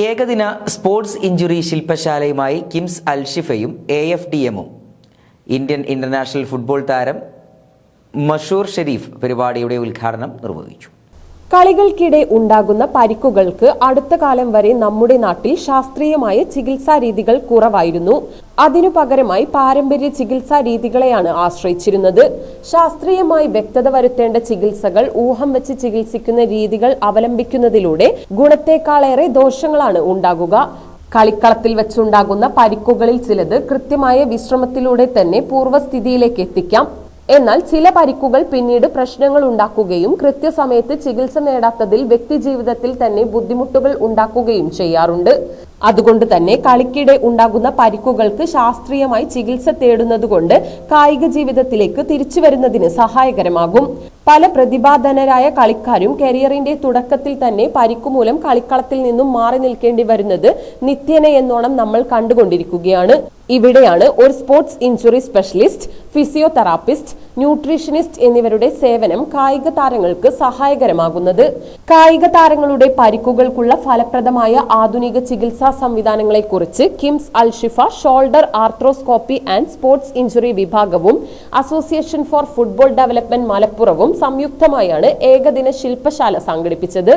ഏകദിന sports injury ശില്പശാലയുമായി KIMS അൽഷിഫയും AFDMും ഇന്ത്യൻ ഇന്റർനാഷണൽ ഫുട്ബോൾ താരം മഷൂർ ഷെരീഫ് പരിപാടിയുടെ ഉദ്ഘാടനം നിർവഹിച്ചു. കളികൾക്കിടെ ഉണ്ടാകുന്ന പരിക്കുകൾക്ക് അടുത്ത കാലം വരെ നമ്മുടെ നാട്ടിൽ ശാസ്ത്രീയമായ ചികിത്സാ രീതികൾ കുറവായിരുന്നു. അതിനു പകരമായി പാരമ്പര്യ ചികിത്സാ രീതികളെയാണ് ആശ്രയിച്ചിരുന്നത്. ശാസ്ത്രീയമായി വ്യക്തത വരുത്തേണ്ട ചികിത്സകൾ ഊഹം വെച്ച് ചികിത്സിക്കുന്ന രീതികൾ അവലംബിക്കുന്നതിലൂടെ ഗുണത്തെക്കാളേറെ ദോഷങ്ങളാണ് ഉണ്ടാകുക. കളിക്കളത്തിൽ വെച്ചുണ്ടാകുന്ന പരിക്കുകളിൽ ചിലത് കൃത്യമായ വിശ്രമത്തിലൂടെ തന്നെ പൂർവ്വസ്ഥിതിയിലേക്ക് എത്തിക്കാം. എന്നാൽ ചില പരിക്കുകൾ പിന്നീട് പ്രശ്നങ്ങൾ ഉണ്ടാക്കുകയും കൃത്യസമയത്ത് ചികിത്സ നേടാത്തതിൽ വ്യക്തിജീവിതത്തിൽ തന്നെ ബുദ്ധിമുട്ടുകൾ ഉണ്ടാക്കുകയും ചെയ്യാറുണ്ട്. അതുകൊണ്ട് തന്നെ കളിക്കിടെ ഉണ്ടാകുന്ന പരിക്കുകൾക്ക് ശാസ്ത്രീയമായി ചികിത്സ തേടുന്നതുകൊണ്ട് കായിക ജീവിതത്തിലേക്ക് തിരിച്ചു വരുന്നതിന് സഹായകരമാകും. പല പ്രതിഭാധനരായ കളിക്കാരും കരിയറിന്റെ തുടക്കത്തിൽ തന്നെ പരിക്കുമൂലം കളിക്കളത്തിൽ നിന്നും മാറി നിൽക്കേണ്ടി വരുന്നത് നിത്യേന എന്നോണം നമ്മൾ കണ്ടുകൊണ്ടിരിക്കുകയാണ്. ഇവിടെയാണ് ഒരു sports injury specialist, physiotherapist, nutritionist എന്നിവരുടെ സേവനം കായിക താരങ്ങൾക്ക് സഹായകരമാകുന്നത്. കായിക താരങ്ങളുടെ പരിക്കുകൾക്കുള്ള ഫലപ്രദമായ ആധുനിക ചികിത്സാ സംവിധാനങ്ങളെക്കുറിച്ച് KIMS Alshifa shoulder arthroscopy and sports injury വിഭാഗവും അസോസിയേഷൻ ഫോർ ഫുട്ബോൾ ഡെവലപ്മെന്റ് മലപ്പുറവും സംയുക്തമായാണ് ഏകദിന ശില്പശാല സംഘടിപ്പിച്ചത്.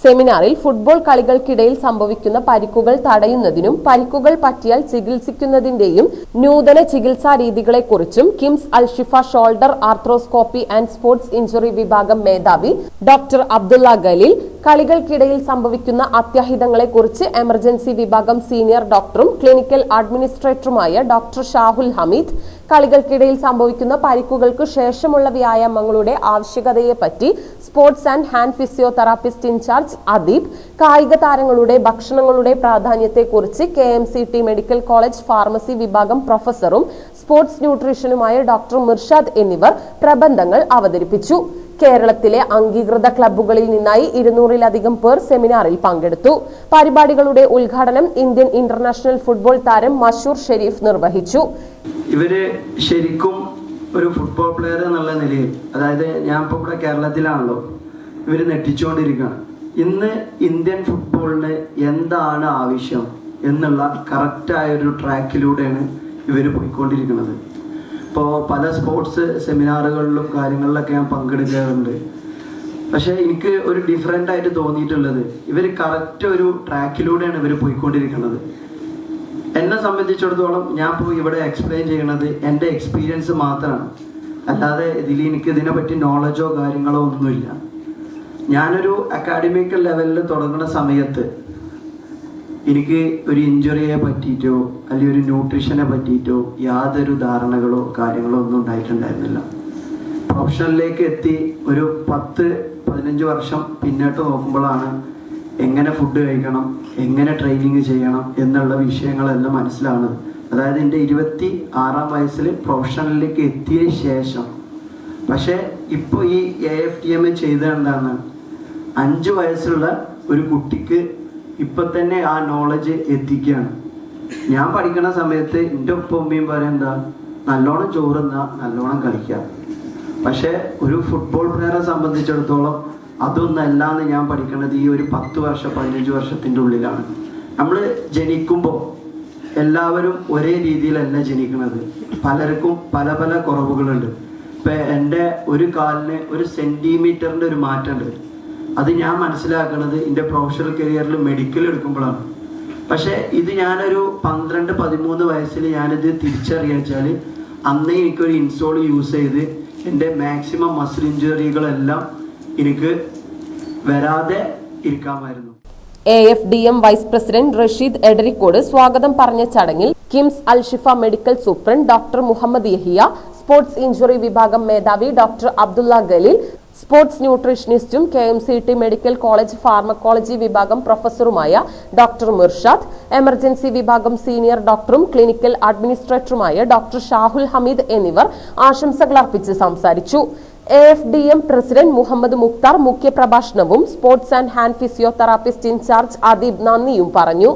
സെമിനാറിൽ ഫുട്ബോൾ കളികൾക്കിടയിൽ സംഭവിക്കുന്ന പരിക്കുകൾ തടയുന്നതിനും പരിക്കുകൾ പറ്റിയാൽ ചികിത്സിക്കുന്നതിന്റെയും നൂതന ചികിത്സാ രീതികളെക്കുറിച്ചും KIMS Alshifa shoulder arthroscopy and sports injury വിഭാഗം മേധാവി ഡോക്ടർ അബ്ദുള്ള ഖലീൽ, കളികൾക്കിടയിൽ സംഭവിക്കുന്ന അത്യാഹിതങ്ങളെക്കുറിച്ച് എമർജൻസി വിഭാഗം സീനിയർ ഡോക്ടറും ക്ലിനിക്കൽ അഡ്മിനിസ്ട്രേറ്ററുമായ ഡോക്ടർ ഷാഹുൽ ഹമീദ്, കളികൾക്കിടയിൽ സംഭവിക്കുന്ന പരിക്കുകൾക്ക് ശേഷമുള്ള വ്യായാമങ്ങളുടെ ആവശ്യകതയെപ്പറ്റി sports and hand physiotherapist in charge Adeeb, കായിക താരങ്ങളുടെ ഭക്ഷണങ്ങളുടെ പ്രാധാന്യത്തെക്കുറിച്ച് KMCT മെഡിക്കൽ കോളേജ് ഫാർമസി വിഭാഗം പ്രൊഫസറും സ്പോർട്സ് ന്യൂട്രീഷനുമായ ഡോക്ടർ മിർഷാദ് എന്നിവർ പ്രബന്ധങ്ങൾ അവതരിപ്പിച്ചു. കേരളത്തിലെ അംഗീകൃത ക്ലബ്ബുകളിൽ നിന്നായി 200-ലധികം പേർ സെമിനാറിൽ പങ്കെടുത്തു. പരിപാടികളുടെ ഉദ്ഘാടനം ഇന്ത്യൻ ഇന്റർനാഷണൽ ഫുട്ബോൾ താരം മഷൂർ ഷെരീഫ് നിർവഹിച്ചു. ഇവര് ശരിക്കും ഒരു ഫുട്ബോൾ പ്ലെയർ എന്നുള്ള നിലയിൽ, അതായത് ഞാൻ ഇപ്പോൾ ഇവിടെ കേരളത്തിലാണല്ലോ, ഇവര് നെട്ടിച്ചുകൊണ്ടിരിക്കുകയാണ്. ഇന്ന് ഇന്ത്യൻ ഫുട്ബോളിന് എന്താണ് ആവശ്യം എന്നുള്ള കറക്റ്റായൊരു ട്രാക്കിലൂടെയാണ് ഇവർ പോയിക്കൊണ്ടിരിക്കുന്നത്. ഇപ്പോൾ പല സ്പോർട്സ് സെമിനാറുകളിലും കാര്യങ്ങളിലൊക്കെ ഞാൻ പങ്കെടുക്കാറുണ്ട്. പക്ഷേ എനിക്ക് ഒരു ഡിഫറെൻ്റ് ആയിട്ട് തോന്നിയിട്ടുള്ളത്, ഇവർ കറക്റ്റ് ഒരു ട്രാക്കിലൂടെയാണ് ഇവർ പോയിക്കൊണ്ടിരിക്കുന്നത്. എന്നെ സംബന്ധിച്ചിടത്തോളം ഞാൻ ഇപ്പോൾ ഇവിടെ എക്സ്പ്ലെയിൻ ചെയ്യണത് എൻ്റെ എക്സ്പീരിയൻസ് മാത്രമാണ്, അല്ലാതെ എനിക്ക് ഇതിനെപ്പറ്റി നോളജോ കാര്യങ്ങളോ ഒന്നുമില്ല. ഞാനൊരു അക്കാഡമിക് ലെവലിൽ തുടങ്ങുന്ന സമയത്ത് എനിക്ക് ഒരു ഇഞ്ചുറിയെ പറ്റിയിട്ടോ അല്ലെങ്കിൽ ഒരു ന്യൂട്രീഷനെ പറ്റിയിട്ടോ യാതൊരു ധാരണകളോ കാര്യങ്ങളോ ഒന്നും ഉണ്ടായിട്ടുണ്ടായിരുന്നില്ല. പ്രൊഫഷണലിലേക്ക് എത്തി ഒരു 10-15 വർഷം പിന്നോട്ട് നോക്കുമ്പോഴാണ് എങ്ങനെ ഫുഡ് കഴിക്കണം, എങ്ങനെ ട്രെയിനിങ് ചെയ്യണം എന്നുള്ള വിഷയങ്ങളെല്ലാം മനസ്സിലാവുന്നത്. അതായത് എൻ്റെ 26-ാം വയസ്സിൽ പ്രൊഫഷണലിലേക്ക് എത്തിയ ശേഷം. പക്ഷേ ഇപ്പോൾ ഈ AFDM ചെയ്തത് എന്താണ്, 5 വയസ്സുള്ള ഒരു കുട്ടിക്ക് ഇപ്പം തന്നെ ആ നോളജ് എത്തിക്കുകയാണ്. ഞാൻ പഠിക്കുന്ന സമയത്ത് എൻ്റെ ഉപ്പ ഉമ്മയും പറയാൻ എന്താ, നല്ലോണം ചോറുന്ന നല്ലോണം കളിക്കുക. പക്ഷേ ഒരു ഫുട്ബോൾ പ്ലെയറെ സംബന്ധിച്ചിടത്തോളം അതൊന്നല്ല എന്ന് ഞാൻ പഠിക്കുന്നത് ഈ ഒരു 10 വർഷം 15 വർഷത്തിൻ്റെ ഉള്ളിലാണ്. നമ്മൾ ജനിക്കുമ്പോൾ എല്ലാവരും ഒരേ രീതിയിലല്ല ജനിക്കുന്നത്. പലർക്കും പല പല കുറവുകളുണ്ട്. ഇപ്പം എൻ്റെ ഒരു കാലിന് 1 സെൻറ്റിമീറ്ററിൻ്റെ ഒരു മാറ്റമുണ്ട്. അത് ഞാൻ മനസ്സിലാക്കുന്നത് എൻ്റെ പ്രൊഫഷണൽ കരിയറിൽ മെഡിക്കൽ എടുക്കുമ്പോഴാണ്. പക്ഷേ ഇത് ഞാനൊരു 12-13 വയസ്സിൽ ഞാനിത് തിരിച്ചറിയാച്ചാൽ അന്നേ എനിക്കൊരു ഇൻസോൾ യൂസ് ചെയ്ത് എൻ്റെ മാക്സിമം മസിൽ ഇഞ്ചുറികളെല്ലാം എനിക്ക് വരാതെ ഇരിക്കാമായിരുന്നു. AFDM vice president Rasheed Edarikode സ്വാഗതം പറഞ്ഞ ചടങ്ങിൽ KIMS Alshifa medical superintendent doctor Muhammad Yahiya, sports injury വിഭാഗം മേധാവി ഡോക്ടർ അബ്ദുള്ള ഖലീൽ, സ്പോർട്സ് ന്യൂട്രീഷനിസ്റ്റും KMCT മെഡിക്കൽ കോളേജ് ഫാർമക്കോളജി വിഭാഗം പ്രൊഫസറുമായ ഡോക്ടർ മിർഷാദ്, എമർജൻസി വിഭാഗം സീനിയർ ഡോക്ടറും ക്ലിനിക്കൽ അഡ്മിനിസ്ട്രേറ്ററുമായ ഡോക്ടർ ഷാഹുൽ ഹമീദ് എന്നിവർ ആശംസകൾ അർപ്പിച്ച് സംസാരിച്ചു. AFDM പ്രസിഡന്റ് മുഹമ്മദ് മുക്താർ മുഖ്യപ്രഭാഷണവും sports and hand physiotherapist in charge Adeeb നന്ദിയും പറഞ്ഞു.